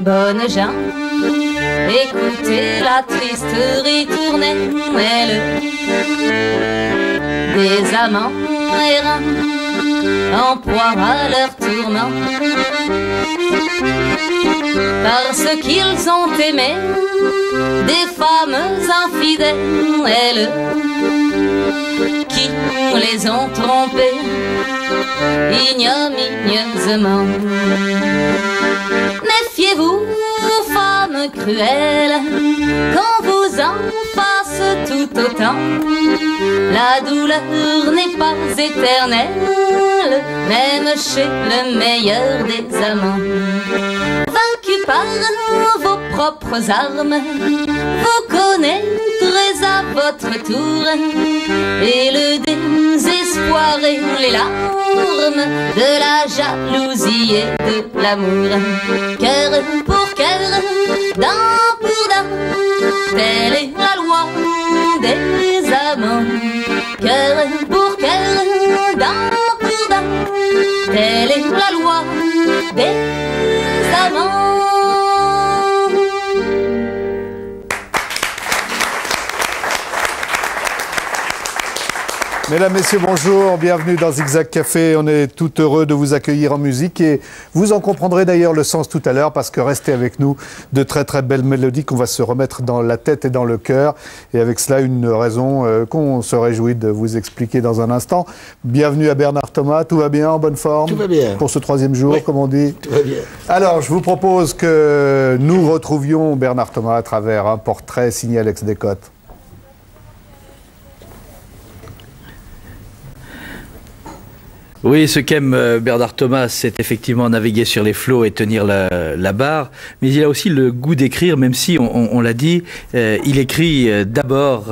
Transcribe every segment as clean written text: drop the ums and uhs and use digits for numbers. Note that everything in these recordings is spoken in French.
Bonnes gens, écoutez la triste ritournelle des amants errants en proie à leur tourment, parce qu'ils ont aimé des femmes infidèles qui les ont trompés ignominieusement. Méfiez-vous, femmes cruelles, qu'on vous en fasse tout autant. La douleur n'est pas éternelle, même chez le meilleur des amants. Vaincus par vos propres armes, vous connaîtrez à votre tour et le désespoir et les larmes de la jalousie et de l'amour. Cœur pour cœur, dent pour dent, telle est la loi des amants. Cœur pour cœur, dent pour dent, telle est la loi des amants. Mesdames, Messieurs, bonjour, bienvenue dans Zigzag Café. On est tout heureux de vous accueillir en musique et vous en comprendrez d'ailleurs le sens tout à l'heure parce que restez avec nous, de très très belles mélodies qu'on va se remettre dans la tête et dans le cœur. Et avec cela, une raison qu'on se réjouit de vous expliquer dans un instant. Bienvenue à Bernard Thomas, tout va bien, en bonne forme? Tout va bien. Pour ce troisième jour, oui, comme on dit? Tout va bien. Alors, je vous propose que nous retrouvions Bernard Thomas à travers un portrait signé Alex Descotes. Oui, ce qu'aime Bernard Thomas, c'est effectivement naviguer sur les flots et tenir la barre, mais il a aussi le goût d'écrire, même si, on l'a dit, il écrit d'abord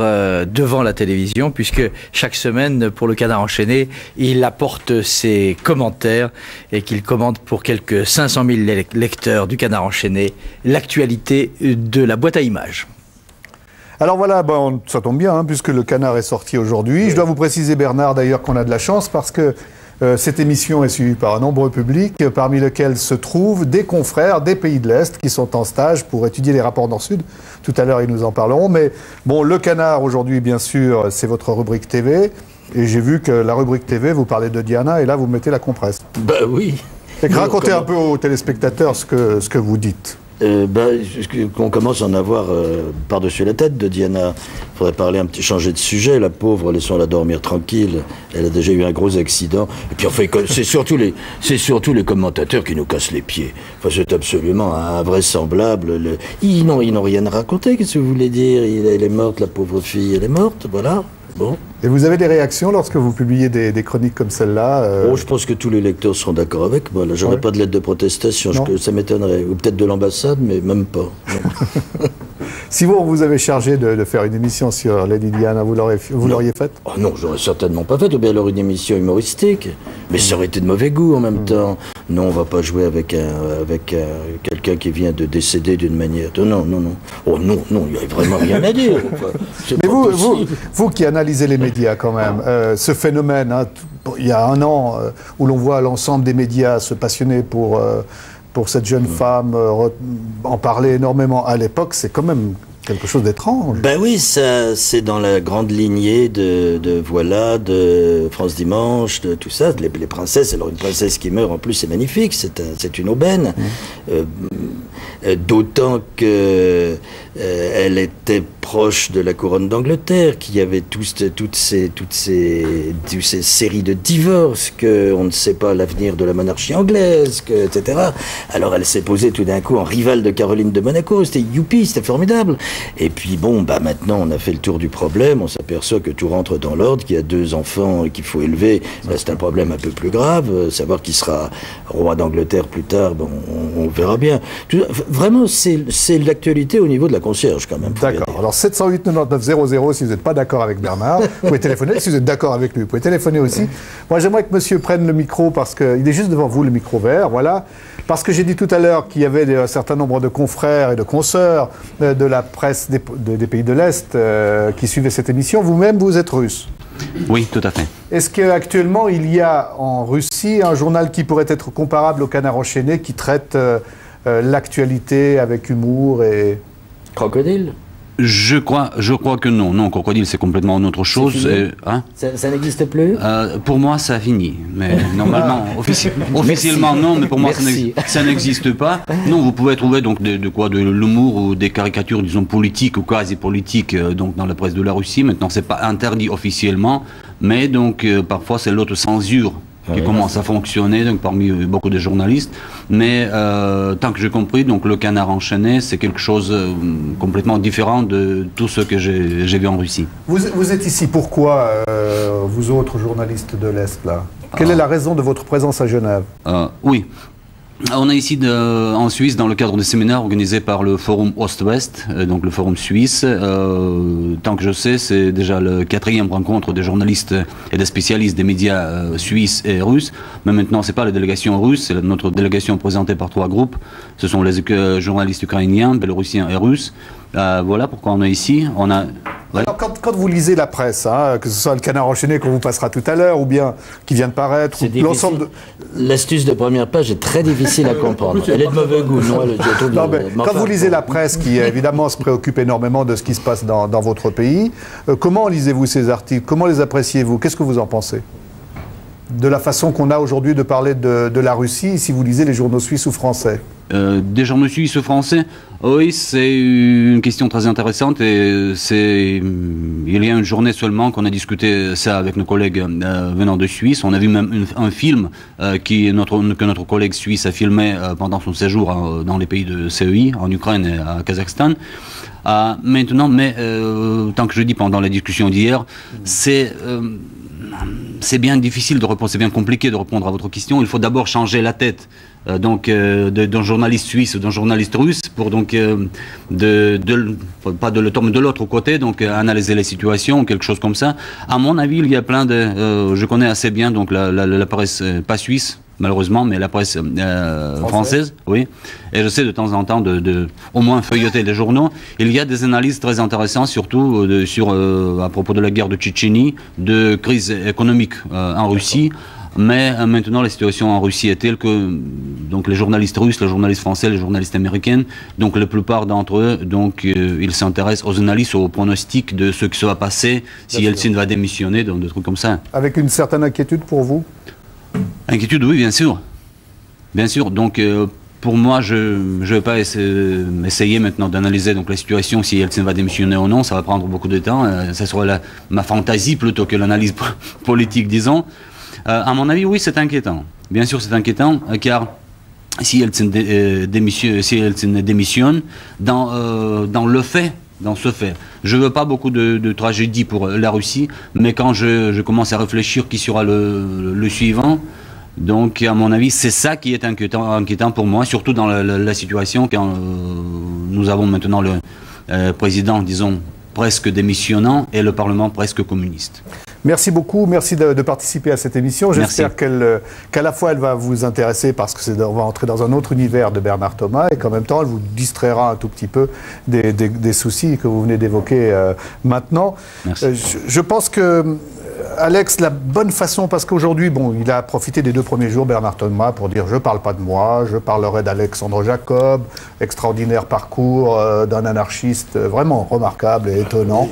devant la télévision, puisque chaque semaine, pour le Canard enchaîné, il apporte ses commentaires et qu'il commente pour quelques 500 000 lecteurs du Canard enchaîné l'actualité de la boîte à images. Alors voilà, bon, ça tombe bien, hein, puisque le Canard est sorti aujourd'hui. Oui. Je dois vous préciser, Bernard, d'ailleurs, qu'on a de la chance, parce que cette émission est suivie par un nombreux public, parmi lesquels se trouvent des confrères des pays de l'Est qui sont en stage pour étudier les rapports Nord-Sud. Tout à l'heure, ils nous en parleront. Mais bon, le Canard, aujourd'hui, bien sûr, c'est votre rubrique TV. Et j'ai vu que la rubrique TV, vous parlez de Diana, et là, vous mettez la compresse. Ben oui. Et racontez un peu aux téléspectateurs ce que vous dites. Qu'on commence à en avoir par-dessus la tête de Diana. Il faudrait parler changer de sujet. La pauvre, laissons-la dormir tranquille. Elle a déjà eu un gros accident. Et puis enfin, c'est surtout les commentateurs qui nous cassent les pieds. Enfin, c'est absolument invraisemblable. Ils n'ont rien à raconter. Qu'est-ce que vous voulez dire? Elle est morte, la pauvre fille. Elle est morte, voilà. Bon. Et vous avez des réactions lorsque vous publiez des chroniques comme celle-là Oh, je pense que tous les lecteurs seront d'accord avec moi. Là, j'aurais pas de lettre de protestation, ça m'étonnerait. Ou peut-être de l'ambassade, mais même pas. Si vous avez chargé de faire une émission sur Lady Diana, vous l'auriez faite? Oh non, j'aurais certainement pas fait. Ou bien alors une émission humoristique. Mais ça aurait été de mauvais goût en même temps. Non, on va pas jouer avec quelqu'un qui vient de décéder d'une manière. Non. Oh non, il n'y a vraiment rien à dire. Mais vous qui analysez les médias quand même, ce phénomène, hein, il y a un an, où l'on voit l'ensemble des médias se passionner pour cette jeune femme, en parler énormément à l'époque, c'est quand même quelque chose d'étrange. Ben oui, ça, c'est dans la grande lignée de France Dimanche, de tout ça, les princesses. Alors une princesse qui meurt, en plus, c'est magnifique, c'est une aubaine. D'autant que elle était proche de la couronne d'Angleterre, qui avait toutes ces séries de divorces, qu'on ne sait pas l'avenir de la monarchie anglaise, etc. Alors elle s'est posée tout d'un coup en rivale de Caroline de Monaco, c'était youpi, c'était formidable. Et puis bon, bah maintenant on a fait le tour du problème, on s'aperçoit que tout rentre dans l'ordre, qu'il y a 2 enfants qu'il faut élever, bah, c'est un problème un peu plus grave, savoir qui sera roi d'Angleterre plus tard, bon, on verra bien. Vraiment, c'est l'actualité au niveau de la concierge quand même. D'accord, alors 708 99 00 si vous n'êtes pas d'accord avec Bernard, vous pouvez téléphoner, si vous êtes d'accord avec lui, vous pouvez téléphoner aussi. Moi j'aimerais que monsieur prenne le micro, parce qu'il est juste devant vous, le micro vert, voilà. Parce que j'ai dit tout à l'heure qu'il y avait un certain nombre de confrères et de consoeurs de la presse des pays de l'Est qui suivaient cette émission. Vous-même, vous êtes russe. Oui, tout à fait. Est-ce qu'actuellement, il y a en Russie un journal qui pourrait être comparable au Canard enchaîné, qui traite l'actualité avec humour et... Crocodile? Je crois que non. Non, Crocodile, c'est complètement une autre chose. Hein? Ça n'existe plus? Pour moi, ça a fini. Mais normalement, officiellement non, mais pour moi, ça n'existe pas. Non, vous pouvez trouver donc de l'humour ou des caricatures, disons, politiques ou quasi-politiques donc dans la presse de la Russie. Maintenant, c'est pas interdit officiellement, mais donc parfois c'est l'autocensure qui commence à fonctionner donc, parmi beaucoup de journalistes. Mais tant que j'ai compris, donc, le Canard enchaîné, c'est quelque chose complètement différent de tout ce que j'ai vu en Russie. Vous êtes ici, pourquoi, vous autres journalistes de l'Est, là? Quelle est la raison de votre présence à Genève? Oui. On est ici en Suisse dans le cadre des séminaires organisés par le Forum Ost-Ouest, donc le Forum suisse. Tant que je sais, c'est déjà le 4e rencontre des journalistes et des spécialistes des médias suisses et russes. Mais maintenant, c'est pas la délégation russe, c'est notre délégation présentée par 3 groupes. Ce sont les journalistes ukrainiens, bélorussiens et russes. Voilà pourquoi on est ici. Ouais. Alors, quand vous lisez la presse, hein, que ce soit le Canard enchaîné qu'on vous passera tout à l'heure, ou bien qui vient de paraître, l'ensemble de... L'astuce de première page est très difficile à comprendre. Elle est de mauvais goût. Quand vous lisez la presse, qui évidemment se préoccupe énormément de ce qui se passe dans votre pays, comment lisez-vous ces articles? Comment les appréciez-vous? Qu'est-ce que vous en pensez de la façon qu'on a aujourd'hui de parler de la Russie, si vous lisez les journaux suisses ou français? Des journaux suisses ou français? Oui, c'est une question très intéressante et il y a une journée seulement qu'on a discuté ça avec nos collègues venant de Suisse. On a vu même un film que notre collègue suisse a filmé pendant son séjour dans les pays de CEI, en Ukraine et à Kazakhstan. Maintenant, mais tant que je dis pendant la discussion d'hier, c'est bien difficile de répondre, c'est bien compliqué de répondre à votre question. Il faut d'abord changer la tête d'un journaliste suisse ou d'un journaliste russe pour donc pas de le tomber de l'autre côté, donc analyser les situations, quelque chose comme ça. À mon avis, il y a plein de... je connais assez bien donc la presse, pas suisse, malheureusement, mais la presse française, oui. Et je sais de temps en temps au moins feuilleter les journaux. Il y a des analyses très intéressantes, surtout à propos de la guerre de Tchétchénie, de crise économique en Russie. Mais maintenant, la situation en Russie est telle que donc les journalistes russes, les journalistes français, les journalistes américains, donc la plupart d'entre eux, donc ils s'intéressent aux analyses, aux pronostics de ce qui se va passer si Yeltsin va démissionner, donc des trucs comme ça. Avec une certaine inquiétude pour vous? Inquiétude, oui, bien sûr. Bien sûr. Donc, pour moi, je ne vais pas essayer maintenant d'analyser donc la situation, si Yeltsin va démissionner ou non. Ça va prendre beaucoup de temps. Ça sera ma fantaisie plutôt que l'analyse politique, disons. À mon avis, oui, c'est inquiétant. Bien sûr, c'est inquiétant, car si Yeltsin démissionne, dans ce fait, je ne veux pas beaucoup de tragédie pour la Russie, mais quand je commence à réfléchir qui sera le suivant, donc à mon avis, c'est ça qui est inquiétant pour moi, surtout dans la situation quand nous avons maintenant le président, disons, presque démissionnant et le Parlement presque communiste. Merci beaucoup, merci de participer à cette émission. J'espère qu'à la fois elle va vous intéresser parce qu'on va entrer dans un autre univers de Bernard Thomas et qu'en même temps elle vous distraira un tout petit peu des soucis que vous venez d'évoquer maintenant. Je pense que Alex, la bonne façon, parce qu'aujourd'hui, bon, il a profité des 2 premiers jours, Bernard Thomas, pour dire « je ne parle pas de moi, je parlerai d'Alexandre Jacob, extraordinaire parcours d'un anarchiste vraiment remarquable et étonnant ».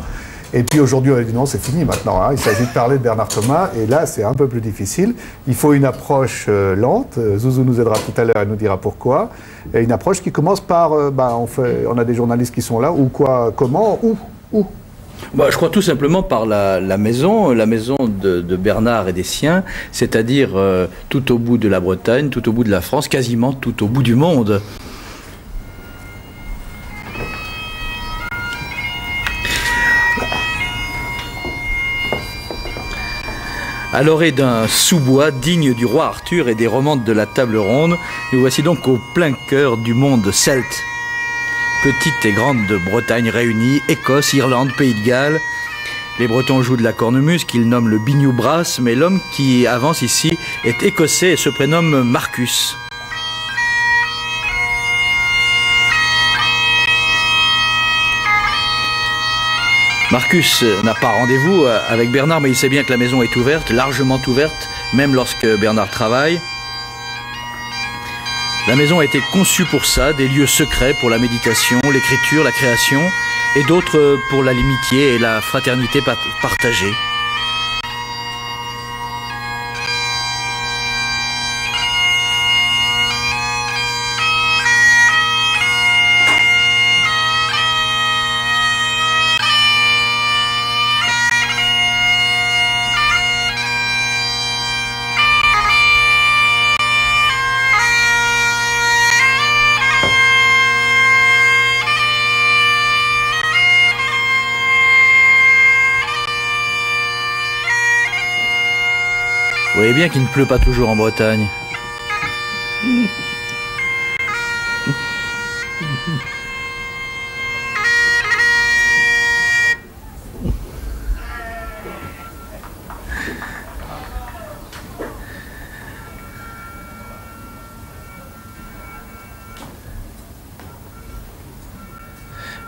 Et puis aujourd'hui, on a dit non, c'est fini maintenant, hein. Il s'agit de parler de Bernard Thomas, et là, c'est un peu plus difficile. Il faut une approche lente, Zouzou nous aidera tout à l'heure et nous dira pourquoi, et une approche qui commence par, on a des journalistes qui sont là, ou quoi, comment, où Bah, je crois tout simplement par la maison de Bernard et des siens, c'est-à-dire tout au bout de la Bretagne, tout au bout de la France, quasiment tout au bout du monde. À l'orée d'un sous-bois digne du roi Arthur et des romances de la table ronde, nous voici donc au plein cœur du monde celte. Petite et grande Bretagne réunie, Écosse, Irlande, Pays de Galles. Les Bretons jouent de la cornemuse qu'ils nomment le biniou brass, mais l'homme qui avance ici est écossais et se prénomme Marcus. Marcus n'a pas rendez-vous avec Bernard, mais il sait bien que la maison est ouverte, largement ouverte, même lorsque Bernard travaille. La maison a été conçue pour ça, des lieux secrets pour la méditation, l'écriture, la création, et d'autres pour l'amitié et la fraternité partagée. Vous voyez bien qu'il ne pleut pas toujours en Bretagne.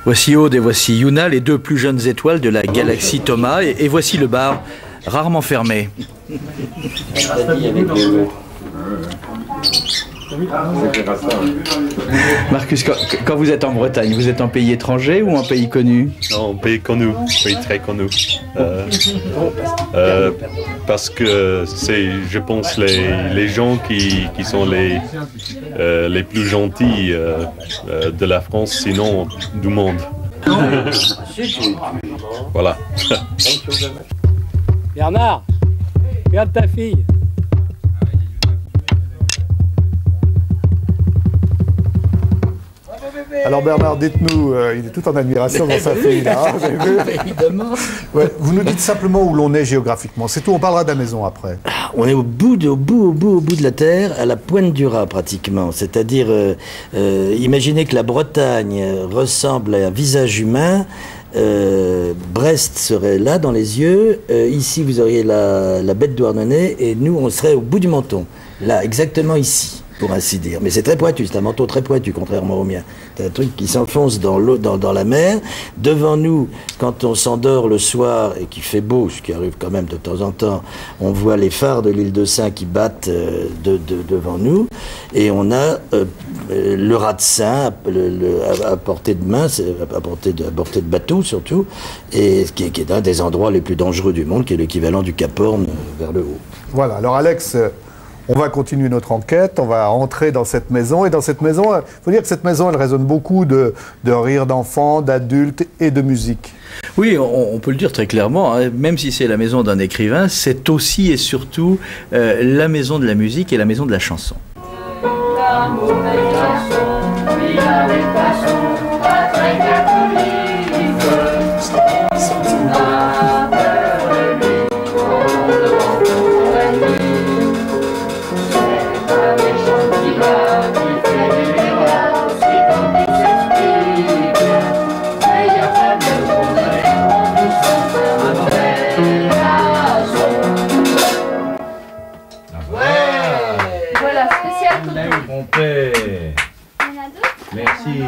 Voici Aude et voici Yuna, les deux plus jeunes étoiles de la galaxie Thomas, et voici le bar, rarement fermé. Marcus, quand vous êtes en Bretagne, vous êtes en pays étranger ou en pays connu? Non, pays connu, pays très connu. Parce que c'est, je pense, les gens qui sont les plus gentils de la France, sinon du monde. Voilà. Bernard, regarde ta fille. Alors Bernard, dites-nous, il est tout en admiration dans sa fille là, vous avez vu? Évidemment. Ouais, vous nous dites simplement où l'on est géographiquement, c'est tout, on parlera de la maison après. On est au bout de la terre, à la pointe du Raz pratiquement. C'est-à-dire, imaginez que la Bretagne ressemble à un visage humain. Brest serait là dans les yeux, ici vous auriez la baie de Douarnenez et nous on serait au bout du menton, là exactement ici pour ainsi dire, mais c'est très pointu, c'est un manteau très pointu contrairement au mien, c'est un truc qui s'enfonce dans l'eau, dans la mer. Devant nous, quand on s'endort le soir et qu'il fait beau, ce qui arrive quand même de temps en temps, on voit les phares de l'île de Sein qui battent devant nous, et on a le Raz de Sein à portée de main, à portée de bateau surtout, et qui est un des endroits les plus dangereux du monde, qui est l'équivalent du Cap Horn vers le haut. Voilà, alors Alex, on va continuer notre enquête, on va entrer dans cette maison, et dans cette maison, il faut dire que cette maison, elle résonne beaucoup de rires d'enfants, d'adultes et de musique. Oui, on peut le dire très clairement, hein, même si c'est la maison d'un écrivain, c'est aussi et surtout la maison de la musique et la maison de la chanson. Merci.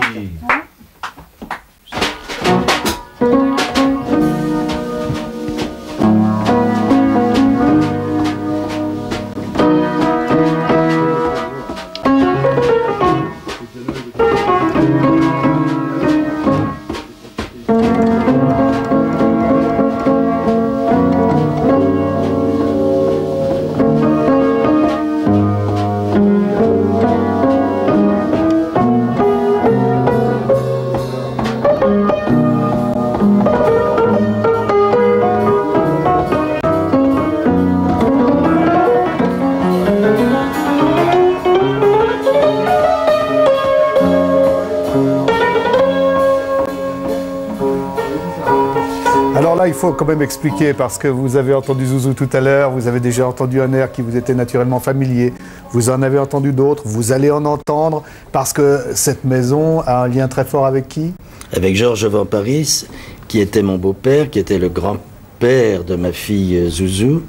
il faut quand même expliquer, parce que vous avez entendu Zouzou tout à l'heure, vous avez déjà entendu un air qui vous était naturellement familier, vous en avez entendu d'autres, vous allez en entendre, parce que cette maison a un lien très fort avec qui? Avec Georges Van Paris, qui était mon beau-père, qui était le grand-père de ma fille Zouzou.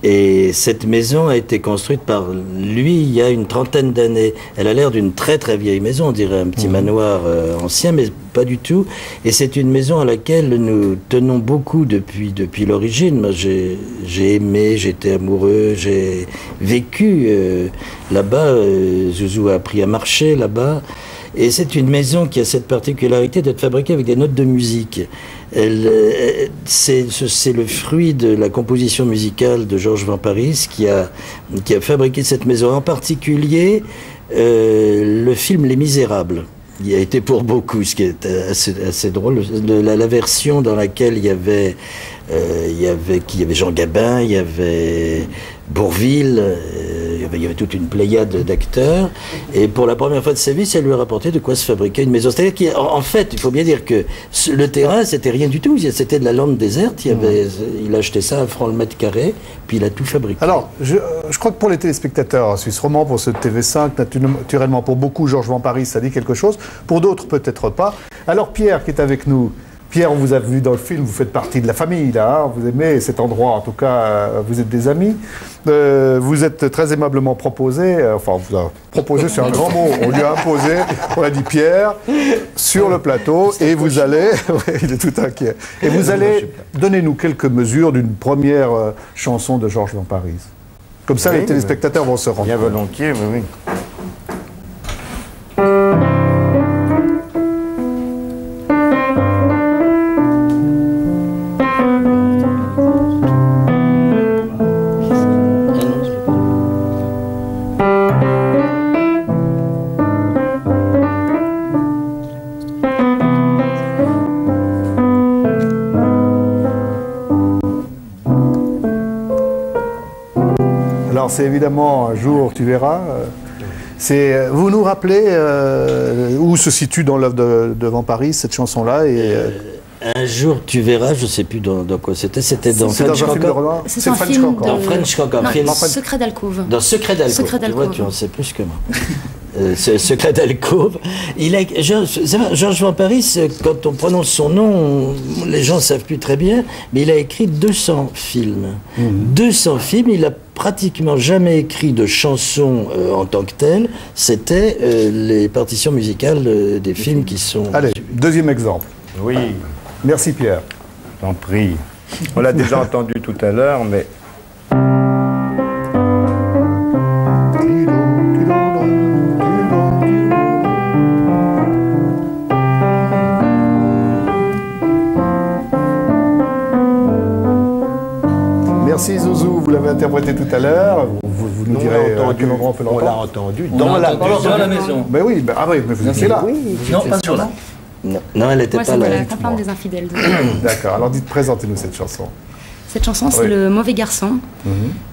Et cette maison a été construite par lui il y a une trentaine d'années. Elle a l'air d'une très très vieille maison, on dirait un petit manoir ancien, mais pas du tout. Et c'est une maison à laquelle nous tenons beaucoup depuis l'origine. Moi, j'ai aimé, j'étais amoureux, j'ai vécu là-bas. Zouzou a appris à marcher là-bas. Et c'est une maison qui a cette particularité d'être fabriquée avec des notes de musique. C'est le fruit de la composition musicale de Georges Van Paris qui a fabriqué cette maison. En particulier, le film Les Misérables. Il a été pour beaucoup, ce qui est assez drôle. La version dans laquelle il y avait Jean Gabin, il y avait Bourvil, il y avait toute une pléiade d'acteurs, et pour la première fois de sa vie, ça lui a rapporté de quoi se fabriquer une maison. C'est-à-dire qu'en fait, il faut bien dire que le terrain, c'était rien du tout, c'était de la lande déserte, il a acheté ça à francs le mètre carré, puis il a tout fabriqué. Alors, je crois que pour les téléspectateurs Suisse Romand, pour ce TV5, naturellement pour beaucoup, Georges Van Paris, ça dit quelque chose, pour d'autres peut-être pas. Alors Pierre qui est avec nous, Pierre, on vous a vu dans le film, vous faites partie de la famille, là, hein, vous aimez cet endroit, en tout cas, vous êtes des amis. Vous êtes très aimablement proposé, enfin, on vous a proposé, c'est un grand mot, on lui a imposé, on a dit Pierre, sur le plateau, et vous allez, ouais, il est tout inquiet, et vous allez, donnez-nous quelques mesures d'une première chanson de Georges Van Paris. Comme ça, les téléspectateurs vont se rendre. Bien volontiers, oui. C'est évidemment Un jour tu verras. Vous nous rappelez où se situe dans l'œuvre de Van Paris cette chanson-là Un jour tu verras, je ne sais plus dans quoi c'était. C'était dans French Cancan. C'est un film dans French Cancan. Secret d'alcôve. Dans Secret d'alcôve. Tu vois, tu en sais plus que moi. Secret d'alcôve. Georges Van Paris, quand on prononce son nom, les gens ne savent plus très bien, mais il a écrit 200 films. 200 films, il a pratiquement jamais écrit de chansons en tant que telles. C'était les partitions musicales des films qui sont... Allez, deuxième exemple. Oui. Merci Pierre. J'en prie. On l'a déjà entendu tout à l'heure, mais... Merci Zouzou, vous l'avez interprété tout à l'heure. Vous nous direz à quel endroit on peut l'entendre. On l'a entendu dans la maison. Mais oui, mais vous étiez là. Non, pas sur là. Non, elle n'était pas là. C'est la campagne des infidèles. D'accord, alors présentez-nous cette chanson. Cette chanson, c'est Le Mauvais Garçon,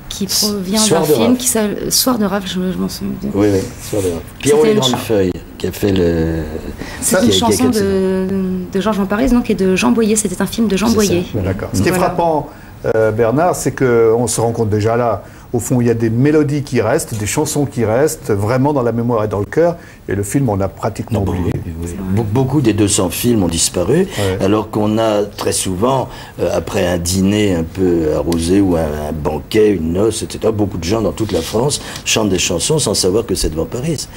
qui provient d'un film qui s'appelle Soir de rave, je m'en souviens bien. Oui, Soir de rave. Pierrot les Grandefeuilles, qui a fait le... C'est une chanson de Georges Van Paris, donc, et de Jean Boyer. C'était un film de Jean Boyer. D'accord. Ce qui est frappant, Bernard, c'est qu'on se rend compte déjà là, au fond, il y a des mélodies qui restent, des chansons qui restent vraiment dans la mémoire et dans le cœur, et le film, on a pratiquement oublié. Beaucoup des 200 films ont disparu, alors qu'on a très souvent, après un dîner un peu arrosé ou un banquet, une noce, etc., beaucoup de gens dans toute la France chantent des chansons sans savoir que c'est de Van Paris.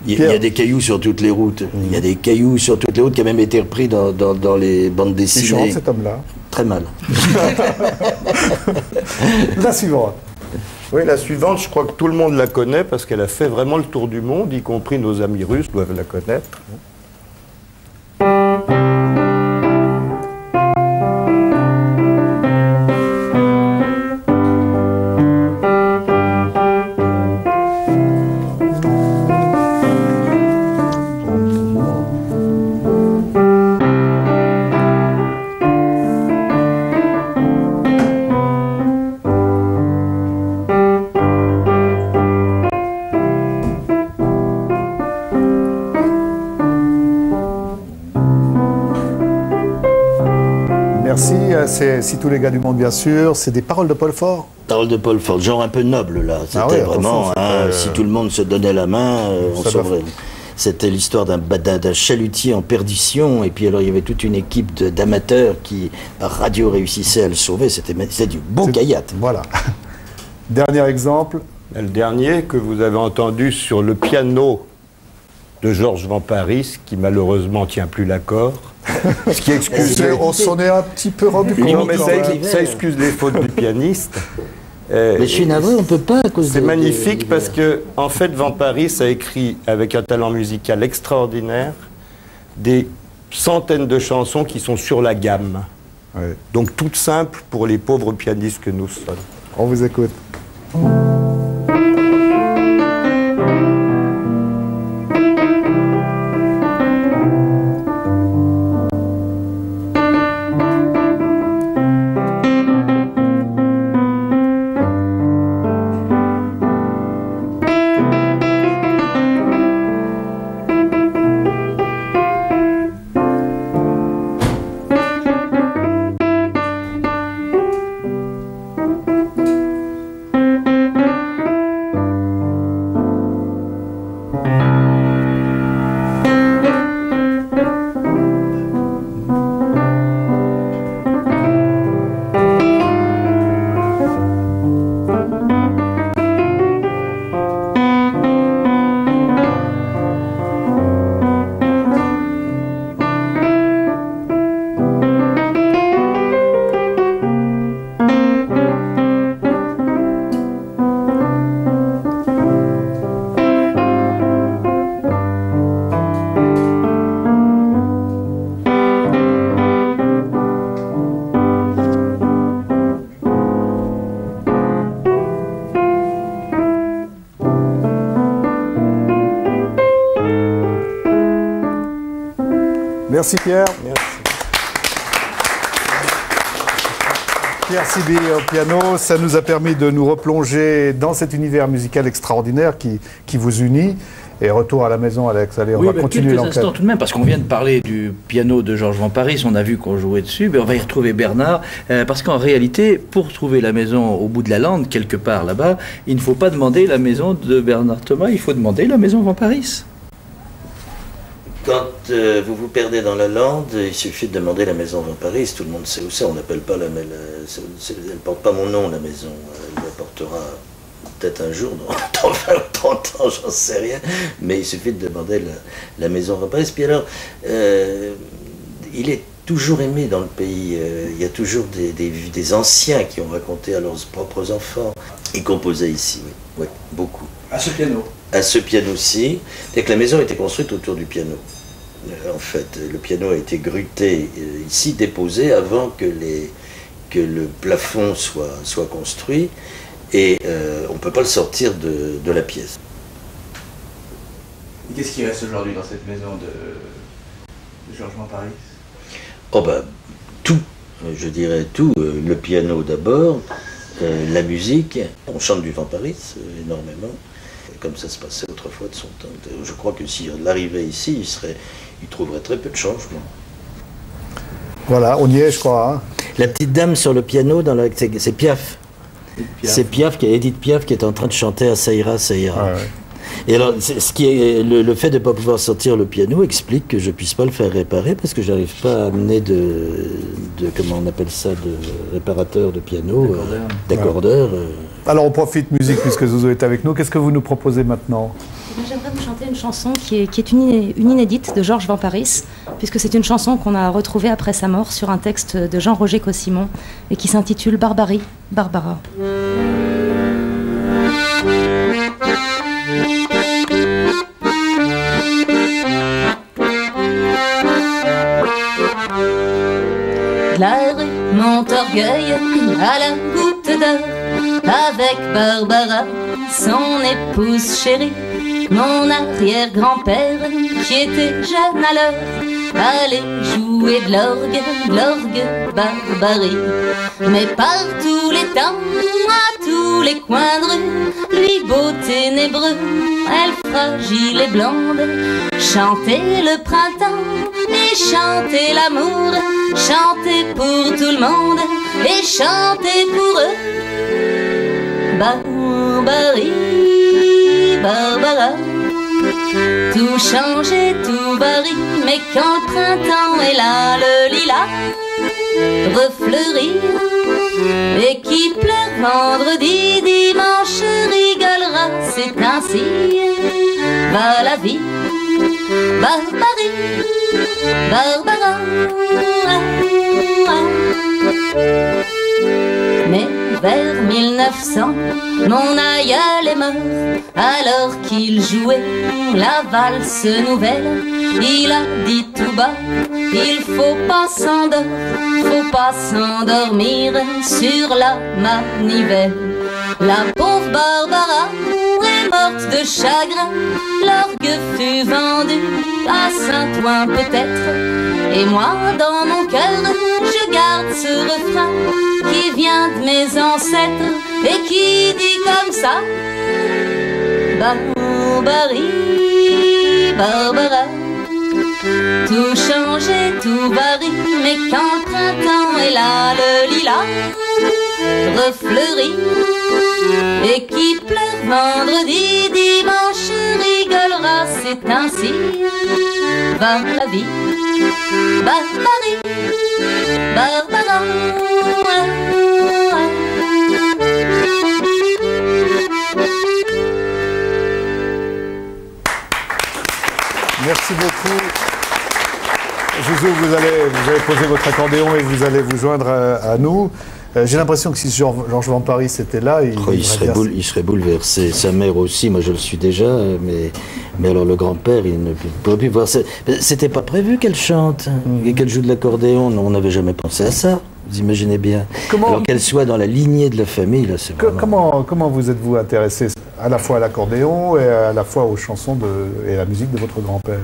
Il y a des cailloux sur toutes les routes. Il y a des cailloux sur toutes les routes qui a même été repris dans les bandes dessinées. Il chante cet homme-là. Très mal. La suivante. Oui, la suivante, je crois que tout le monde la connaît parce qu'elle a fait vraiment le tour du monde, y compris nos amis russes doivent la connaître. merci. C'est Si tous les gars du monde, bien sûr. C'est des paroles de Paul Faure. Paroles de Paul Faure, genre un peu noble, là. C'était vraiment, si tout le monde se donnait la main, on sauverait. C'était l'histoire d'un chalutier en perdition, et puis alors il y avait toute une équipe d'amateurs qui, par radio, réussissaient à le sauver. C'était du bon kayak. Voilà. Dernier exemple. Le dernier que vous avez entendu sur le piano de Georges Van Paris, qui malheureusement tient plus l'accord. Ce qui excuse. On s'en est un petit peu rendu compte. Non, mais ça excuse les fautes du pianiste. Mais je suis navré, on ne peut pas à cause de... C'est magnifique parce que, en fait, Van Paris a écrit, avec un talent musical extraordinaire, des centaines de chansons qui sont sur la gamme. Ouais. Donc, toutes simples pour les pauvres pianistes que nous sommes. On vous écoute. Merci Pierre. Merci. Pierre Siby au piano, ça nous a permis de nous replonger dans cet univers musical extraordinaire qui vous unit. Et retour à la maison, Alex. Allez, on va continuer l'enquête. Quelques instants tout de même, parce qu'on vient de parler du piano de Georges Van Paris, on a vu qu'on jouait dessus, mais on va y retrouver Bernard, parce qu'en réalité, pour trouver la maison au bout de la lande, quelque part là-bas, il ne faut pas demander la maison de Bernard Thomas, il faut demander la maison Van Paris. Quand vous vous perdez dans la lande, il suffit de demander la maison Van Paris, tout le monde sait où c'est, on n'appelle pas elle ne porte pas mon nom, la maison, elle la portera peut-être un jour, dans 20 ou 30 ans, j'en sais rien, mais il suffit de demander la maison Van Paris. Puis alors, il est toujours aimé dans le pays, il y a toujours des anciens qui ont raconté à leurs propres enfants. Il composait ici, oui, beaucoup. À ce piano. À ce piano-ci, c'est que la maison a été construite autour du piano. En fait, le piano a été gruté ici, déposé avant que le plafond soit construit, et on ne peut pas le sortir de la pièce. Et qu'est-ce qui reste aujourd'hui dans cette maison de Georges Van Paris? Oh ben, tout, je dirais tout. Le piano d'abord, la musique. On chante du Van Paris énormément, comme ça se passait autrefois de son temps. Je crois que s'il arrivait ici, il trouverait très peu de changements. Voilà, on y est, je crois. Hein. La petite dame sur le piano, c'est Piaf. C'est Piaf, Edith Piaf, qui est en train de chanter à Ça ira, ça ira. Ah ouais. Et alors, le fait de ne pas pouvoir sortir le piano explique que je ne puisse pas le faire réparer, parce que je n'arrive pas à amener comment on appelle ça, de réparateur de piano, d'accordeur. Alors on profite musique puisque Zozo est avec nous. Qu'est-ce que vous nous proposez maintenant? J'aimerais vous chanter une chanson qui est une inédite de Georges Van Paris, puisque c'est une chanson qu'on a retrouvée après sa mort sur un texte de Jean-Roger Cossimon et qui s'intitule Barbarie, Barbara. La rue Montorgueil à la goutte d'or, avec Barbara, son épouse chérie. Mon arrière-grand-père, qui était jeune alors, allait jouer de l'orgue Barbarie. Mais par tous les temps, à tous les coins de rue, lui beau ténébreux, elle fragile et blonde, chantait le printemps et chantait l'amour. chanter pour tout le monde et chanter pour eux. Barbarie, Barbara, tout change et tout varie, mais quand le printemps est là, le lilas refleurit. Et qui pleure vendredi, dimanche rigolera, c'est ainsi va la vie. Barbarie, Barbara. Mais vers 1900, mon aïeul est mort, alors qu'il jouait la valse nouvelle. Il a dit tout bas, il faut pas s'endormir sur la manivelle. La pauvre Barbara est morte de chagrin, l'orgue fut vendu à Saint-Ouen peut-être. Et moi, dans mon cœur, je garde ce refrain qui vient de mes ancêtres et qui dit comme ça: Barbarie, Barbara, tout change et tout varie, mais quand le printemps est là, le lilas refleurit. Et qui pleure vendredi, dimanche rigolera, c'est ainsi va la vie. Barbarie, Barbara. Merci beaucoup. Jouzou, vous allez poser votre accordéon et vous allez vous joindre à nous. J'ai l'impression que si Georges Vamparis était là, il serait bouleversé. Sa mère aussi, moi je le suis déjà, mais alors le grand-père, il ne pourrait plus voir ça. C'était pas prévu qu'elle chante et qu'elle joue de l'accordéon. On n'avait jamais pensé à ça. Vous imaginez bien. Alors qu'elle soit dans la lignée de la famille, là, c'est vraiment... Comment vous êtes-vous intéressé à la fois à l'accordéon et à la fois aux chansons et à la musique de votre grand-père?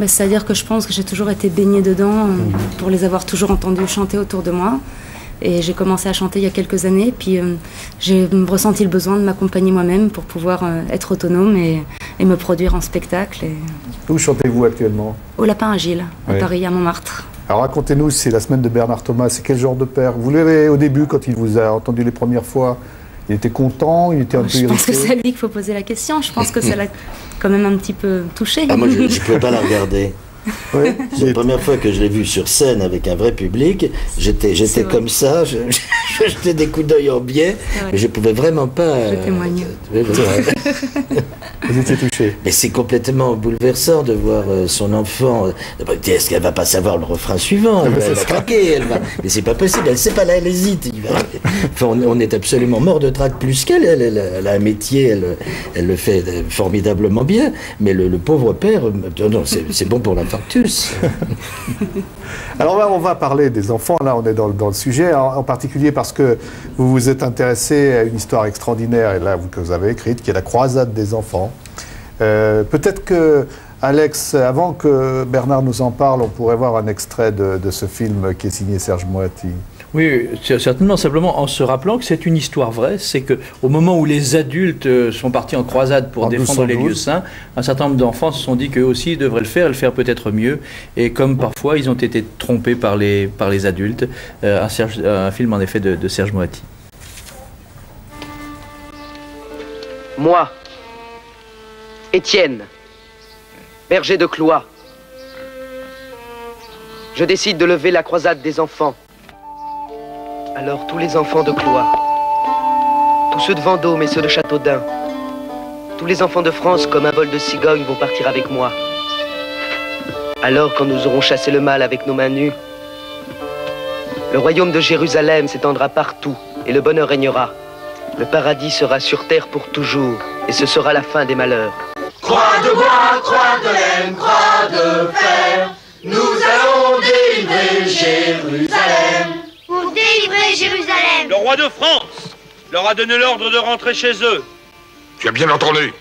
C'est-à-dire que je pense que j'ai toujours été baignée dedans pour les avoir toujours entendus chanter autour de moi. Et j'ai commencé à chanter il y a quelques années, puis j'ai ressenti le besoin de m'accompagner moi-même pour pouvoir être autonome et me produire en spectacle. Où chantez-vous actuellement? Au Lapin Agile, à Paris, à Montmartre. Alors racontez-nous, c'est la semaine de Bernard Thomas, c'est quel genre de père? Vous l'avez au début, quand il vous a entendu les premières fois, il était content, il était un peu irrité? Je pense que c'est à lui qu'il faut poser la question, je pense que ça l'a quand même un petit peu touché. Moi je ne pouvais pas la regarder. Oui. La première fois que je l'ai vu sur scène avec un vrai public, j'étais comme ça, je jetais des coups d'œil en biais, mais je pouvais vraiment pas... Je témoigne. Vous étiez touché. Mais c'est complètement bouleversant de voir son enfant. Est-ce qu'elle va pas savoir le refrain suivant? Elle va craquer, mais c'est pas possible, elle sait pas, là, elle hésite. Enfin, on est absolument mort de trac plus qu'elle. Elle a un métier, elle le fait formidablement bien, mais le pauvre père, non, c'est bon pour l'infarctus. Alors là, on va parler des enfants, là on est dans le sujet, en particulier parce que vous vous êtes intéressé à une histoire extraordinaire, et là que vous avez écrite, qui est la croisade des enfants. Peut-être que, Alex, avant que Bernard nous en parle, on pourrait voir un extrait de ce film qui est signé Serge Moati. Oui, certainement, simplement en se rappelant que c'est une histoire vraie, c'est qu'au moment où les adultes sont partis en croisade pour défendre les lieux saints, un certain nombre d'enfants se sont dit qu'eux aussi devraient le faire peut-être mieux, et comme parfois ils ont été trompés par les adultes, un film en effet de Serge Moati. Moi, Étienne, berger de Cloix, je décide de lever la croisade des enfants. Alors tous les enfants de Cloix, tous ceux de Vendôme et ceux de Châteaudun, tous les enfants de France comme un vol de cigogne vont partir avec moi. Alors quand nous aurons chassé le mal avec nos mains nues, le royaume de Jérusalem s'étendra partout et le bonheur régnera. Le paradis sera sur terre pour toujours et ce sera la fin des malheurs. Croix de bois, croix de laine, croix de fer, nous allons délivrer Jérusalem. Pour délivrer Jérusalem. Le roi de France leur a donné l'ordre de rentrer chez eux. Tu as bien entendu.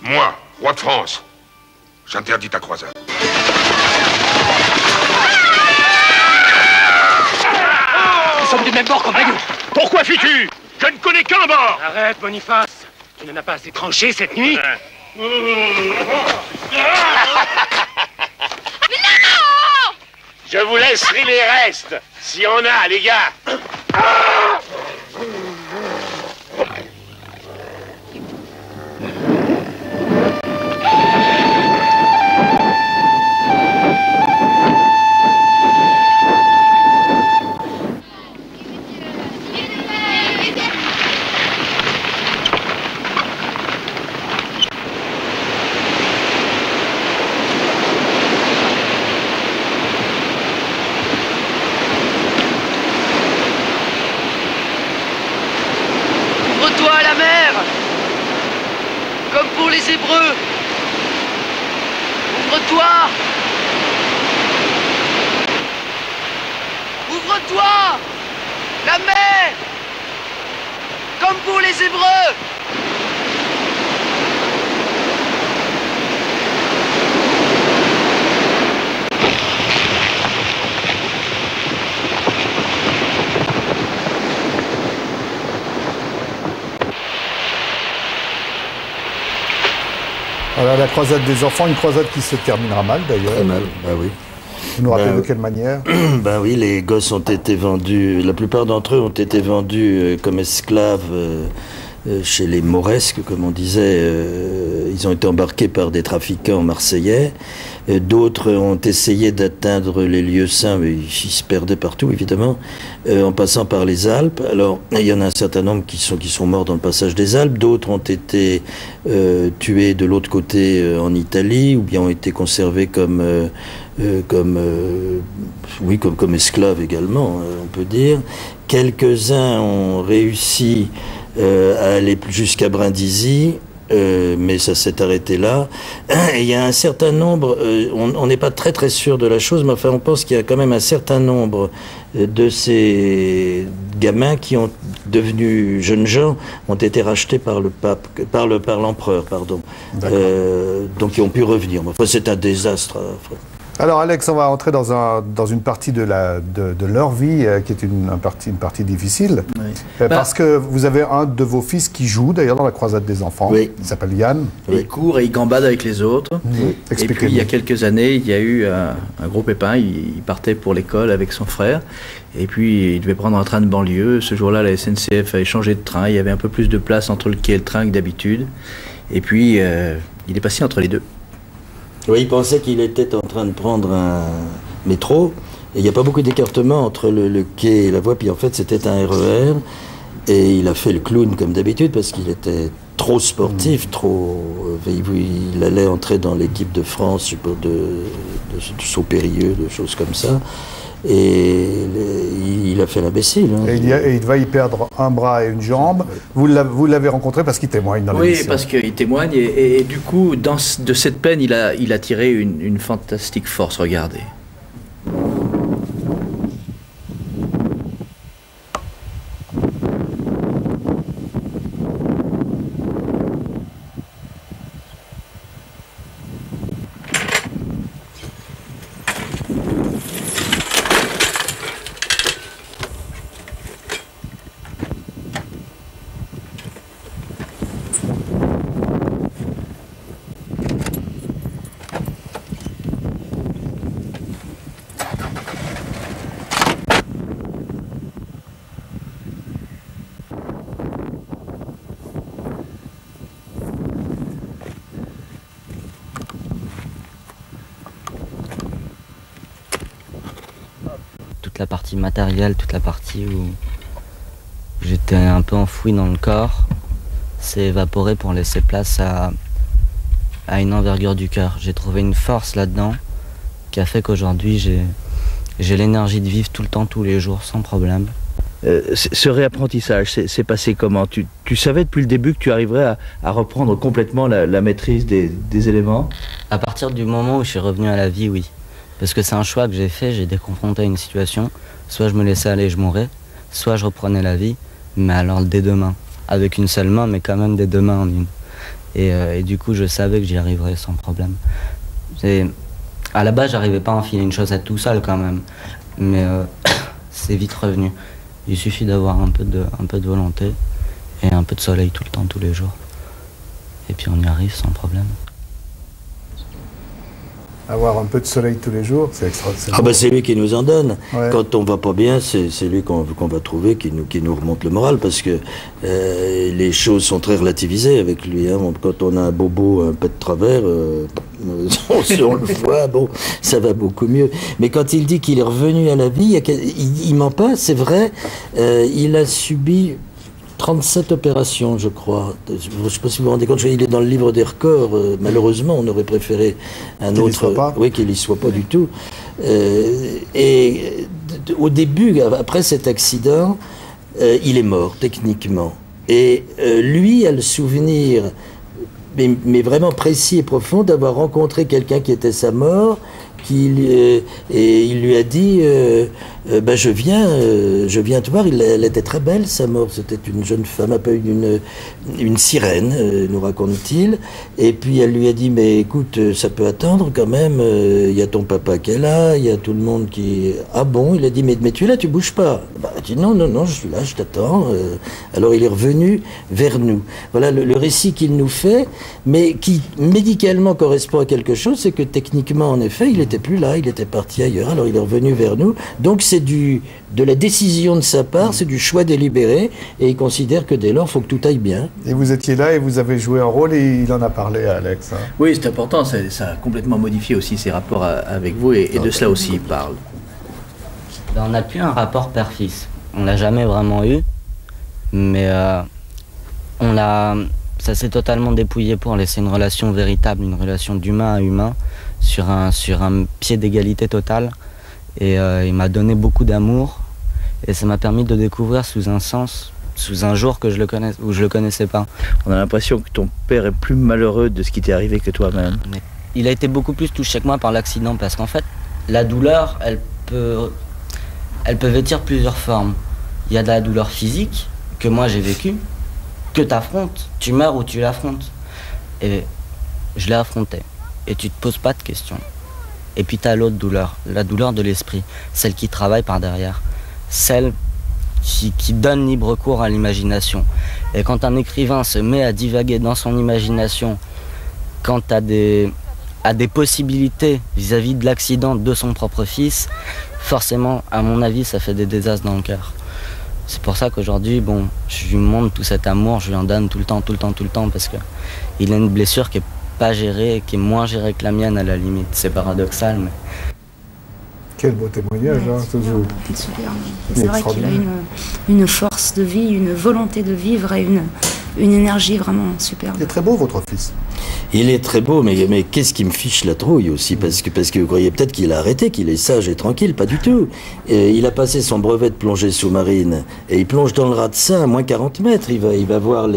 Moi, roi de France, j'interdis ta croisade. Nous sommes du même bord, compagnon. Pourquoi fuis-tu? Je ne connais qu'un bord. Arrête, Boniface. Tu n'en as pas assez tranché cette nuit? Mais non! Je vous laisse laisserai les restes, s'il y en a, les gars. Ouvre-toi à la mer, comme pour les Hébreux. Ouvre-toi. Ouvre-toi, la mer, comme pour les Hébreux. Voilà la croisade des enfants, une croisade qui se terminera mal d'ailleurs. Très mal, bah oui. Vous nous rappelez de quelle manière? Ben oui, les gosses ont été vendus, la plupart d'entre eux ont été vendus comme esclaves chez les Mauresques, comme on disait. Ils ont été embarqués par des trafiquants marseillais. D'autres ont essayé d'atteindre les lieux saints, mais ils se perdaient partout, évidemment, en passant par les Alpes. Alors, il y en a un certain nombre qui sont morts dans le passage des Alpes. D'autres ont été tués de l'autre côté en Italie, ou bien ont été conservés comme esclaves également, on peut dire. Quelques-uns ont réussi à aller jusqu'à Brindisi, mais ça s'est arrêté là. Et il y a un certain nombre, on n'est pas très sûr de la chose, mais enfin on pense qu'il y a quand même un certain nombre de ces gamins qui ont devenu jeunes gens ont été rachetés par le pape, par l'empereur, pardon. Donc ils ont pu revenir. Enfin, c'est un désastre. Alors Alex, on va entrer dans une partie de leur vie qui est une partie difficile. Oui. Parce que vous avez un de vos fils qui joue d'ailleurs dans la croisade des enfants. Oui. Il s'appelle Yann. Il court et il gambade avec les autres. Oui. Et puis il y a quelques années, il y a eu un gros pépin. Il partait pour l'école avec son frère. Et puis il devait prendre un train de banlieue. Ce jour-là, la SNCF avait changé de train. Il y avait un peu plus de place entre le quai et le train que d'habitude. Et puis il est passé entre les deux. Oui, il pensait qu'il était en train de prendre un métro, et il n'y a pas beaucoup d'écartement entre le quai et la voie, puis en fait c'était un RER, et il a fait le clown comme d'habitude, parce qu'il était trop sportif, il allait entrer dans l'équipe de France de saut périlleux, de choses comme ça, et il a fait l'imbécile. Hein. Et il va y perdre un bras et une jambe. Vous l'avez rencontré parce qu'il témoigne dans l'émission. Oui, parce qu'il témoigne, et du coup, de cette peine, il a tiré une fantastique force, regardez. La partie matérielle, toute la partie où j'étais un peu enfoui dans le corps, s'est évaporé pour laisser place à une envergure du cœur. J'ai trouvé une force là-dedans qui a fait qu'aujourd'hui j'ai l'énergie de vivre tout le temps, tous les jours, sans problème. Ce réapprentissage, c'est passé comment? Tu savais depuis le début que tu arriverais à reprendre complètement la maîtrise des éléments? À partir du moment où je suis revenu à la vie, oui. Parce que c'est un choix que j'ai fait, j'ai été confronté à une situation, soit je me laissais aller, je mourrais, soit je reprenais la vie, mais alors des deux mains. Avec une seule main, mais quand même des deux mains en une. Et du coup, je savais que j'y arriverais sans problème. À la base, j'arrivais pas à enfiler une chaussette tout seul quand même, mais c'est vite revenu. Il suffit d'avoir un peu de volonté et un peu de soleil tout le temps, tous les jours. Et puis on y arrive sans problème. Avoir un peu de soleil tous les jours, c'est extraordinaire. Ah bah c'est lui qui nous en donne. Ouais. Quand on va pas bien, c'est lui qu'on va trouver qui nous remonte le moral, parce que les choses sont très relativisées avec lui. Hein. Quand on a un bobo un peu de travers, on le voit, bon, ça va beaucoup mieux. Mais quand il dit qu'il est revenu à la vie, il ment pas, c'est vrai. Il a subi 37 opérations, je crois. Je ne sais pas si vous vous rendez compte, il est dans le livre des records. Malheureusement, on aurait préféré un autre. Oui, qu'il n'y soit pas du tout. Et au début, après cet accident, il est mort, techniquement. Et lui a le souvenir, mais vraiment précis et profond, d'avoir rencontré quelqu'un qui était sa mort. Et il lui a dit bah, je viens te voir. Elle était très belle, sa mort. C'était une jeune femme, un peu une sirène, nous raconte-t-il. Et puis elle lui a dit mais écoute, ça peut attendre quand même. Il y a ton papa qui est là, il y a tout le monde qui. Ah bon? Il a dit mais tu es là, tu bouges pas. Bah, elle a dit non, je suis là, je t'attends. Alors il est revenu vers nous. Voilà le récit qu'il nous fait, mais qui médicalement correspond à quelque chose, c'est que techniquement en effet il n'était plus là, il était parti ailleurs, alors il est revenu vers nous. Donc c'est de la décision de sa part, c'est du choix délibéré, et il considère que dès lors, il faut que tout aille bien. Et vous étiez là et vous avez joué un rôle, et il en a parlé à Alex. Hein. Oui, c'est important, ça a complètement modifié aussi ses rapports avec vous, et de cela aussi il parle. On n'a plus un rapport père-fils, on l'a jamais vraiment eu, mais ça s'est totalement dépouillé pour laisser une relation véritable, une relation d'humain à humain, sur un pied d'égalité totale. Et il m'a donné beaucoup d'amour, et ça m'a permis de découvrir sous un sens, sous un jour où je le connaissais pas. On a l'impression que ton père est plus malheureux de ce qui t'est arrivé que toi-même. Il a été beaucoup plus touché que moi par l'accident, parce qu'en fait, la douleur, elle peut vêtir plusieurs formes. Il y a de la douleur physique, que moi j'ai vécue, que tu affrontes, tu meurs ou tu l'affrontes. Et je l'ai affronté, et tu te poses pas de questions. Et puis tu as l'autre douleur, la douleur de l'esprit, celle qui travaille par derrière, celle qui donne libre cours à l'imagination. Et quand un écrivain se met à divaguer dans son imagination, quand tu as des possibilités vis-à-vis de l'accident de son propre fils, forcément, à mon avis, ça fait des désastres dans le cœur. C'est pour ça qu'aujourd'hui, bon, je lui montre tout cet amour, je lui en donne tout le temps, parce qu'il a une blessure qui est pas gérée, qui est moins gérée que la mienne à la limite. C'est paradoxal, mais... Quel beau témoignage, ouais, hein, toujours. Super. C'est vrai qu'il a une force de vie, une volonté de vivre et une énergie vraiment superbe. Il est très beau, votre fils. Il est très beau, mais qu'est-ce qui me fiche la trouille aussi, parce que vous croyez peut-être qu'il a arrêté, qu'il est sage et tranquille, pas du tout. Il a passé son brevet de plongée sous-marine, et il plonge dans le Rat-de-Seine à moins 40 mètres. Il va voir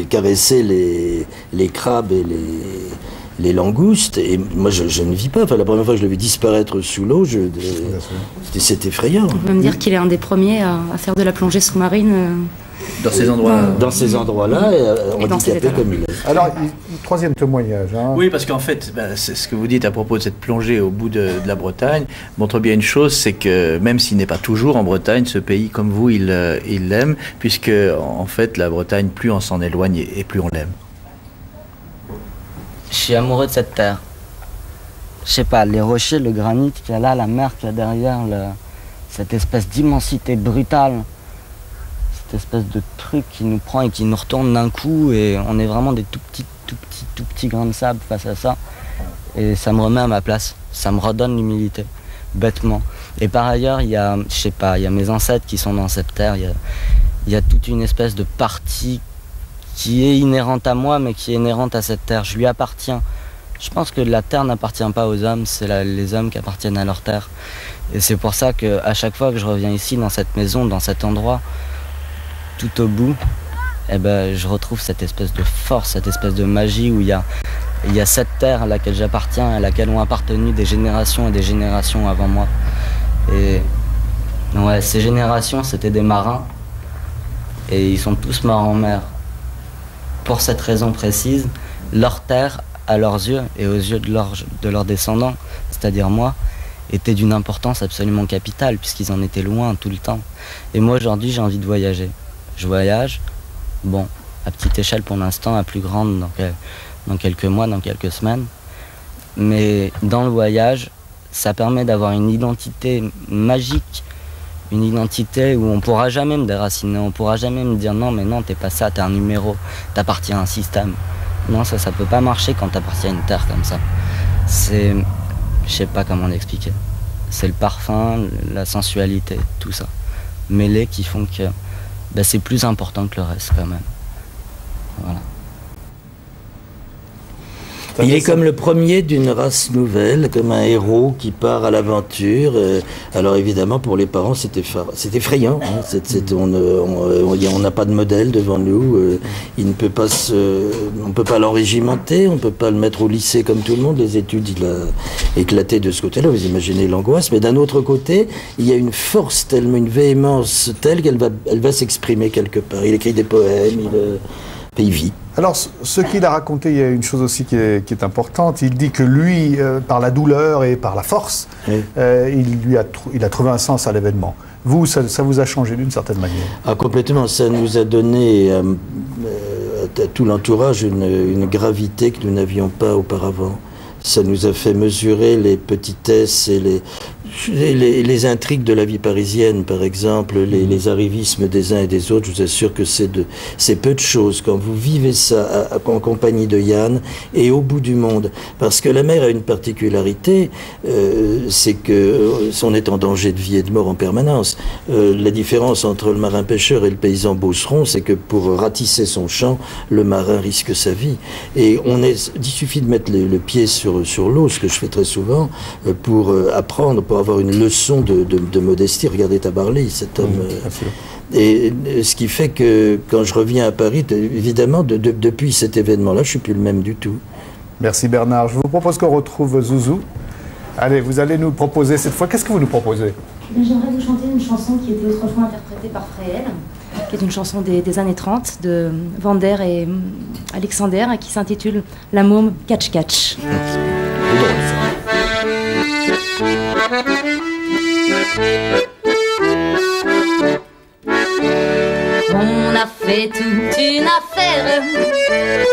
caresser les crabes et les langoustes, et moi je ne vis pas. Enfin, la première fois que je l'ai vu disparaître sous l'eau, c'est effrayant. On peut me dire qu'il est un des premiers à faire de la plongée sous-marine. Dans ces endroits-là. Dans ces endroits-là, handicapé comme il est. Alors, troisième témoignage. Hein. Oui, parce qu'en fait, c'est ce que vous dites à propos de cette plongée au bout de la Bretagne montre bien une chose, c'est que même s'il n'est pas toujours en Bretagne, ce pays, comme vous, il l'aime, puisque en fait, la Bretagne, plus on s'en éloigne et plus on l'aime. Je suis amoureux de cette terre. Je sais pas, les rochers, le granit qu'il y a là, la mer qu'il y a derrière, cette espèce d'immensité brutale, cette espèce de truc qui nous prend et qui nous retourne d'un coup, et on est vraiment des tout petits grains de sable face à ça. Et ça me remet à ma place, ça me redonne l'humilité, bêtement. Et par ailleurs, il y a, je sais pas, il y a mes ancêtres qui sont dans cette terre, il y a toute une espèce de partie qui est inhérente à moi, mais qui est inhérente à cette terre. Je lui appartiens. Je pense que la terre n'appartient pas aux hommes, c'est les hommes qui appartiennent à leur terre. Et c'est pour ça qu'à chaque fois que je reviens ici, dans cette maison, dans cet endroit, tout au bout, eh ben, je retrouve cette espèce de force, cette espèce de magie où il y a cette terre à laquelle j'appartiens, à laquelle ont appartenu des générations et des générations avant moi. Et ouais, ces générations, c'était des marins, et ils sont tous morts en mer. Pour cette raison précise, leur terre, à leurs yeux et aux yeux de leurs descendants, c'est-à-dire moi, était d'une importance absolument capitale, puisqu'ils en étaient loin tout le temps. Et moi, aujourd'hui, j'ai envie de voyager. Je voyage, bon, à petite échelle pour l'instant, à plus grande dans quelques mois, dans quelques semaines. Mais dans le voyage, ça permet d'avoir une identité magique, une identité où on pourra jamais me déraciner, on pourra jamais me dire non mais non t'es pas ça, t'es un numéro, t'appartiens à un système. Non, ça peut pas marcher quand t'appartiens à une terre comme ça. C'est, je sais pas comment l'expliquer. C'est le parfum, la sensualité, tout ça, mêlés qui font que c'est plus important que le reste quand même. Voilà. Il est comme le premier d'une race nouvelle, comme un héros qui part à l'aventure. Alors évidemment, pour les parents, c'est effrayant. Hein. On n'a pas de modèle devant nous. Il ne peut pas on ne peut pas l'enrégimenter, on ne peut pas le mettre au lycée comme tout le monde. Les études, il a éclaté de ce côté-là. Vous imaginez l'angoisse. Mais d'un autre côté, il y a une force telle, une véhémence telle qu'elle va s'exprimer quelque part. Il écrit des poèmes, il vit. Alors, ce qu'il a raconté, il y a une chose aussi qui est importante. Il dit que lui, par la douleur et par la force, oui. il a trouvé un sens à l'événement. Vous, ça vous a changé d'une certaine manière? Ah, complètement. Ça nous a donné à tout l'entourage une gravité que nous n'avions pas auparavant. Ça nous a fait mesurer les petitesses et les intrigues de la vie parisienne, par exemple, les arrivismes des uns et des autres. Je vous assure que c'est peu de choses quand vous vivez ça en compagnie de Yann et au bout du monde. Parce que la mer a une particularité, c'est qu'on est en danger de vie et de mort en permanence. La différence entre le marin pêcheur et le paysan beauceron, c'est que pour ratisser son champ, le marin risque sa vie. Et il suffit de mettre le pied sur l'eau, ce que je fais très souvent, pour apprendre, pour avoir une leçon de modestie. Regardez Tabarly, cet homme. Et ce qui fait que quand je reviens à Paris, évidemment, depuis cet événement-là, je ne suis plus le même du tout. Merci Bernard. Je vous propose qu'on retrouve Zouzou. Allez, vous allez nous proposer cette fois. Qu'est-ce que vous nous proposez? J'aimerais vous chanter une chanson qui était autrefois interprétée par Fréhel, qui est une chanson des années 30 de Vander et Alexander, qui s'intitule La môme Catch Catch. On a fait toute une affaire,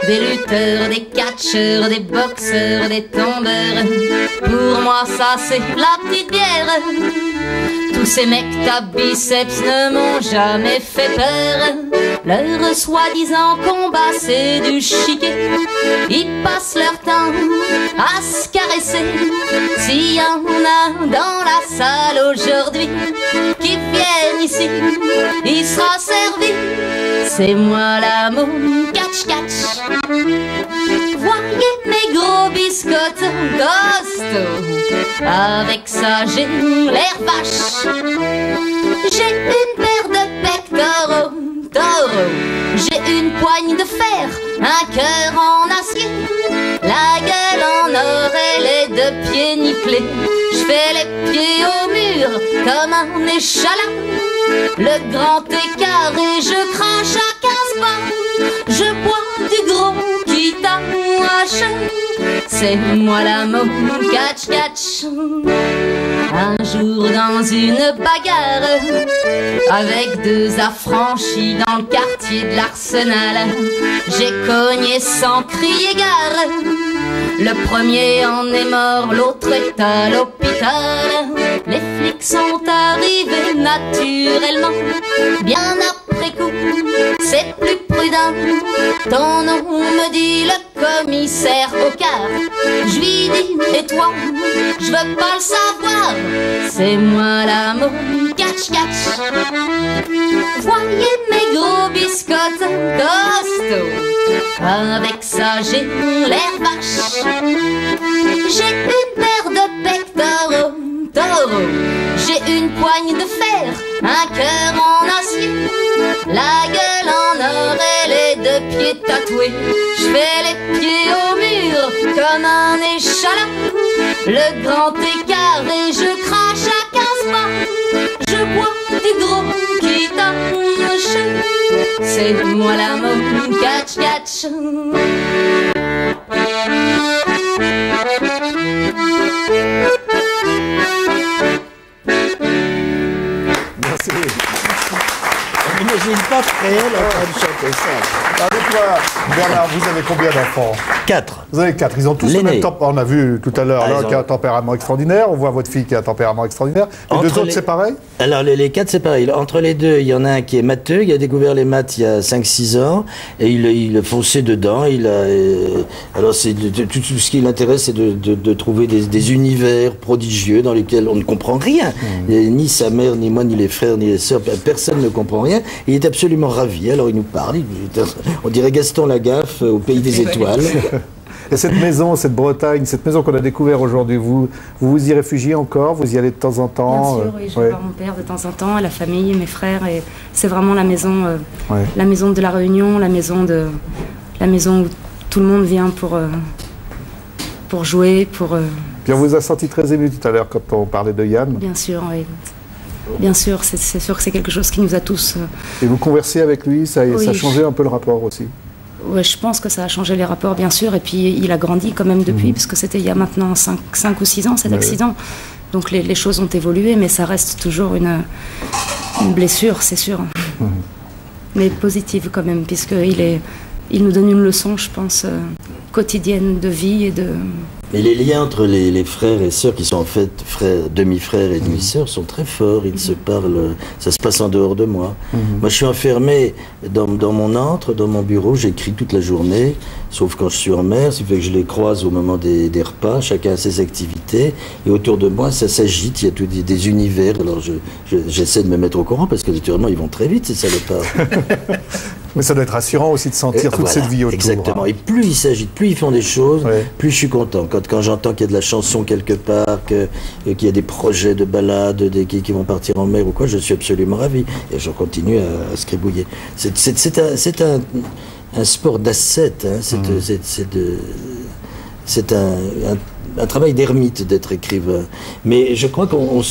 des lutteurs, des catcheurs, des boxeurs, des tombeurs. Pour moi ça c'est la petite bière. Tous ces mecs à biceps ne m'ont jamais fait peur. Leur soi-disant combat c'est du chiquet. Ils passent leur temps à se caresser. S'il y en a dans la salle aujourd'hui qui viennent ici, il sera servi. C'est moi la môme catch catch. Voyez mes gros biscottes costauds, avec ça j'ai l'air vache. J'ai une paire de pectoraux taureaux, j'ai une poigne de fer, un cœur en acier, la gueule en or et les deux pieds nickelés. Je fais les pieds au mur comme un échalas, le grand écart et je crache à 15 pas. Je bois du gros qui t'arrache, c'est moi la môme catch catch. Un jour dans une bagarre, avec deux affranchis dans le quartier de l'Arsenal, j'ai cogné sans crier gare. Le premier en est mort, l'autre est à l'hôpital. Les flics sont arrivés naturellement, bien après coup, c'est plus prudent. Ton nom me dit le commissaire au quart. Je lui dis, et toi, je veux pas le savoir. C'est moi la môme catch catch. Voyez mes gros biscottes costauds, avec ça j'ai l'air vache. J'ai une paire de pectoraux taureaux, j'ai une poigne de fer, un cœur en acier, la gueule en or et les deux pieds tatoués. Je fais les pieds au mur comme un échalas, le grand écart et je crache à 15 pas. Je bois du gros qui t'arrache, c'est moi la môme catch catch. Merci. On n'imagine pas Fréhel en train de chanter ça. Dites-moi, Bernard, vous avez combien d'enfants? 4. Vous avez 4. Ils ont tous le même tempérament. On a vu tout à l'heure l'un qui a un tempérament extraordinaire. On voit votre fille qui a un tempérament extraordinaire. Les deux autres, c'est pareil? Alors, les 4, c'est pareil. Entre les deux, il y en a un qui est matheux. Il a découvert les maths il y a 5-6 ans. Et il a foncé dedans. Alors, tout ce qui l'intéresse, c'est de trouver des univers prodigieux dans lesquels on ne comprend rien. Ni sa mère, ni moi, ni les frères, ni les sœurs. Personne ne comprend rien. Il est absolument ravi. Alors, il nous parle. On dirait Gaston Lagaffe au pays des étoiles. Et cette maison, cette Bretagne, cette maison qu'on a découverte aujourd'hui, vous y réfugiez encore? Vous y allez de temps en temps? Bien sûr, oui, je vais voir mon père de temps en temps, la famille, mes frères, et c'est vraiment la maison de la Réunion, la maison où tout le monde vient pour jouer, Puis on vous a senti très ému tout à l'heure quand on parlait de Yann. Bien sûr, oui. Bien sûr, c'est sûr que c'est quelque chose qui nous a tous... Et vous conversez avec lui, ça a changé un peu le rapport aussi? Oui, je pense que ça a changé les rapports, bien sûr. Et puis, il a grandi quand même depuis, parce que c'était il y a maintenant 5 ou 6 ans, cet accident. Donc, les choses ont évolué, mais ça reste toujours une blessure, c'est sûr. Mais positive quand même, puisqu'il nous donne une leçon, je pense, quotidienne de vie et de... Mais les liens entre les frères et sœurs, qui sont en fait demi-frères et demi-sœurs, sont très forts. Ils se parlent, ça se passe en dehors de moi. Moi, je suis enfermé dans mon antre, dans mon bureau, j'écris toute la journée, sauf quand je suis en mer, ce qui fait que je les croise au moment des repas, chacun a ses activités, et autour de moi, ça s'agite, il y a des univers. Alors, j'essaie de me mettre au courant, parce que naturellement, ils vont très vite, ces salopards. Mais ça doit être rassurant aussi de sentir toute cette vie autour. Exactement. Et plus ils s'agitent, plus ils font des choses, plus je suis content. Quand j'entends qu'il y a de la chanson quelque part, qu'il y a des projets de balades qui vont partir en mer ou quoi, je suis absolument ravi. Et je continue à scribouiller. C'est un sport d'ascète. Hein. C'est un travail d'ermite d'être écrivain. Mais je crois qu'on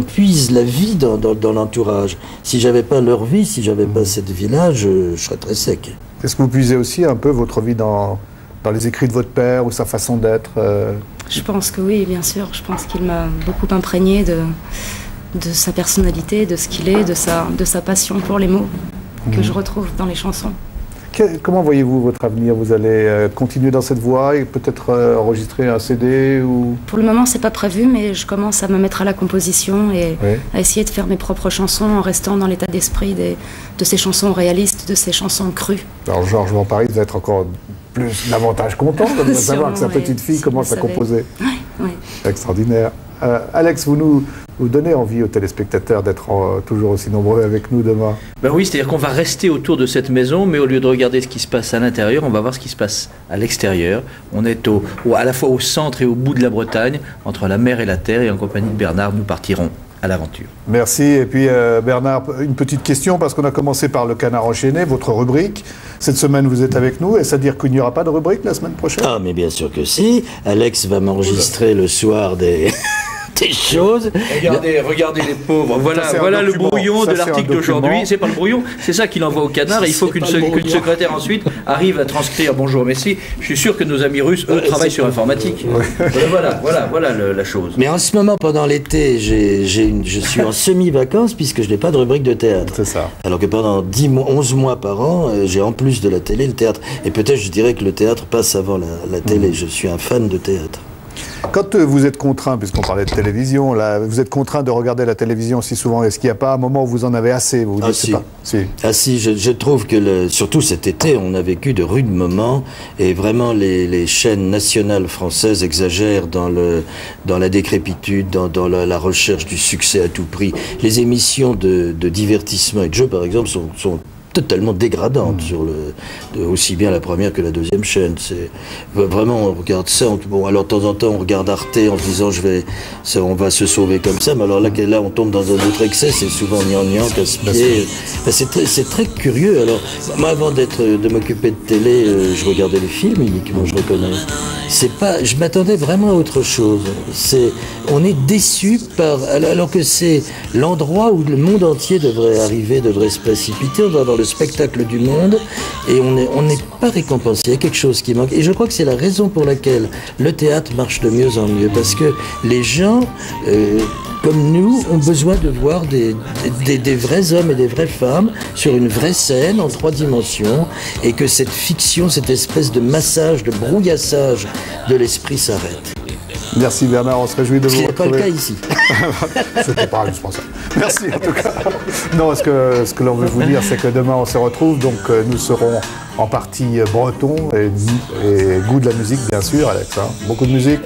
puise la vie dans l'entourage. Si j'avais pas leur vie, si j'avais pas cette vie-là, je serais très sec. Est-ce que vous puisez aussi un peu votre vie dans les écrits de votre père ou sa façon d'être? Je pense que oui, bien sûr. Je pense qu'il m'a beaucoup imprégné de sa personnalité, de ce qu'il est, de sa passion pour les mots, que je retrouve dans les chansons. Comment voyez-vous votre avenir? Vous allez continuer dans cette voie et peut-être enregistrer un CD ou... Pour le moment, c'est pas prévu, mais je commence à me mettre à la composition et à essayer de faire mes propres chansons en restant dans l'état d'esprit de ces chansons réalistes, de ces chansons crues. Alors Georges Van Parijs va être encore davantage content de savoir que sa petite fille commence à composer. Oui. Extraordinaire. Alex, vous donnez envie aux téléspectateurs d'être toujours aussi nombreux avec nous demain. Ben oui, c'est-à-dire qu'on va rester autour de cette maison, mais au lieu de regarder ce qui se passe à l'intérieur, on va voir ce qui se passe à l'extérieur. On est à la fois au centre et au bout de la Bretagne, entre la mer et la terre, et en compagnie de Bernard, nous partirons à l'aventure. Merci. Et puis Bernard, une petite question, parce qu'on a commencé par le Canard enchaîné, votre rubrique. Cette semaine, vous êtes avec nous. Est-ce à dire qu'il n'y aura pas de rubrique la semaine prochaine? Ah, mais bien sûr que si. Alex va m'enregistrer le soir des choses. Regardez les pauvres. Voilà le brouillon de l'article d'aujourd'hui. C'est pas le brouillon, c'est ça qu'il envoie au Canard. Et il faut qu'une secrétaire ensuite arrive à transcrire. Bonjour Messi. Je suis sûr que nos amis russes, eux, travaillent sur informatique. Voilà la chose. Mais en ce moment, pendant l'été, je suis en semi-vacances puisque je n'ai pas de rubrique de théâtre. C'est ça. Alors que pendant 11 mois par an, j'ai en plus de la télé le théâtre. Et peut-être je dirais que le théâtre passe avant la télé. Je suis un fan de théâtre. Quand vous êtes contraint, puisqu'on parlait de télévision, là, vous êtes contraint de regarder la télévision si souvent, est-ce qu'il n'y a pas un moment où vous en avez assez? Vous dites, si, je trouve que surtout cet été, on a vécu de rudes moments et vraiment les chaînes nationales françaises exagèrent dans la décrépitude, dans la recherche du succès à tout prix. Les émissions de divertissement et de jeux, par exemple, sont totalement dégradante aussi bien la première que la deuxième chaîne. C'est vraiment, on regarde ça. Alors de temps en temps, on regarde Arte en se disant on va se sauver comme ça. Mais alors là, on tombe dans un autre excès. C'est souvent gnangnan, casse-pied. C'est très curieux. Alors moi, avant de m'occuper de télé, je regardais les films uniquement. Je reconnais. Je m'attendais vraiment à autre chose. On est déçu alors que c'est l'endroit où le monde entier devrait arriver, devrait se précipiter. On va avoir le spectacle du monde et on n'est pas récompensé. Il y a quelque chose qui manque. Et je crois que c'est la raison pour laquelle le théâtre marche de mieux en mieux. Parce que les gens comme nous, ont besoin de voir des vrais hommes et des vraies femmes sur une vraie scène en 3 dimensions, et que cette fiction, cette espèce de massage, de brouillassage de l'esprit s'arrête. Merci Bernard, on se réjouit de vous retrouver. Ce n'est pas le cas ici. C'était pas indispensable. Merci en tout cas. Non, ce que l'on veut vous dire, c'est que demain on se retrouve, donc nous serons en partie breton et goût de la musique, bien sûr, Alex. Hein. Beaucoup de musique.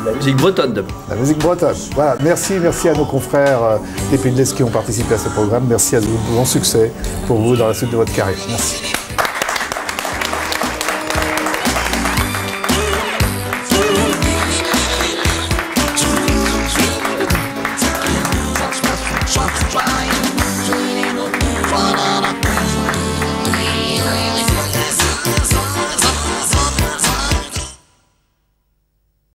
La musique bretonne demain. La musique bretonne. Voilà, merci à nos confrères des Pays de l'Est qui ont participé à ce programme. Merci à vous, bon succès pour vous dans la suite de votre carrière. Merci.